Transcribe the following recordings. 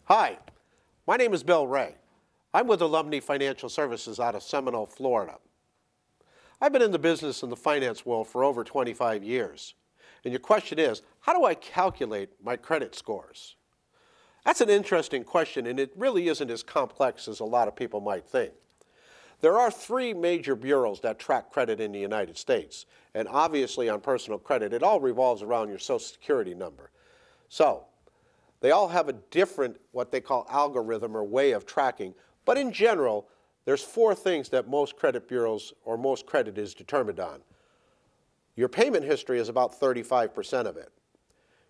Hi, my name is Bill Ray. I'm with Alumni Financial Services out of Seminole, Florida. I've been in the business in the finance world for over 25 years. And your question is, how do I calculate my credit scores? That's an interesting question, and it really isn't as complex as a lot of people might think. There are three major bureaus that track credit in the United States. And obviously on personal credit, it all revolves around your Social Security number. So, they all have a different, what they call algorithm or way of tracking. But in general, there's four things that most credit bureaus or most credit is determined on. Your payment history is about 35% of it.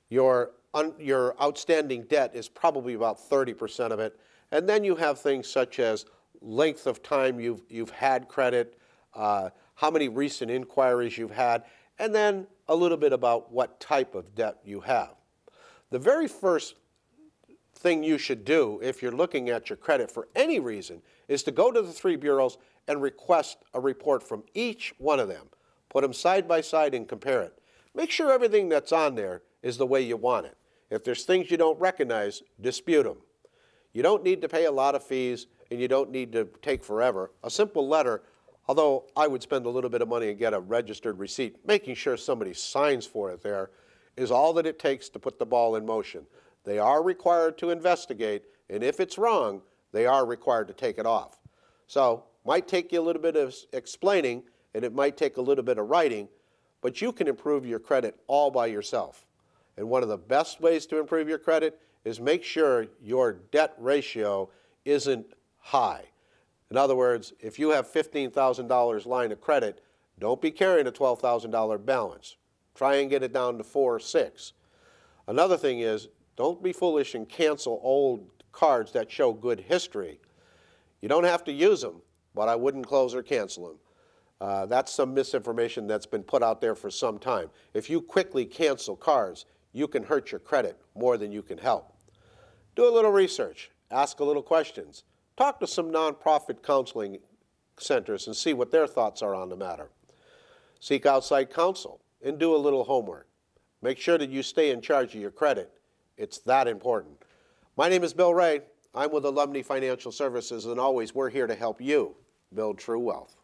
Your outstanding debt is probably about 30% of it. And then you have things such as length of time you've had credit, how many recent inquiries you've had, and then a little bit about what type of debt you have. The very first thing you should do if you're looking at your credit for any reason is to go to the three bureaus and request a report from each one of them. Put them side by side and compare it. Make sure everything that's on there is the way you want it. If there's things you don't recognize, dispute them. You don't need to pay a lot of fees and you don't need to take forever. A simple letter, although I would spend a little bit of money and get a registered receipt, making sure somebody signs for it there, is all that it takes to put the ball in motion. They are required to investigate, and if it's wrong, they are required to take it off. So, might take you a little bit of explaining, and it might take a little bit of writing, but you can improve your credit all by yourself. And one of the best ways to improve your credit is make sure your debt ratio isn't high. In other words, if you have $15,000 line of credit, don't be carrying a $12,000 balance. Try and get it down to 4 or 6. Another thing is, don't be foolish and cancel old cards that show good history. You don't have to use them, but I wouldn't close or cancel them. That's some misinformation that's been put out there for some time. If you quickly cancel cards, you can hurt your credit more than you can help. Do a little research, ask a little questions, talk to some nonprofit counseling centers and see what their thoughts are on the matter. Seek outside counsel and do a little homework. Make sure that you stay in charge of your credit. It's that important. My name is Bill Ray. I'm with Alumni Financial Services, and always we're here to help you build true wealth.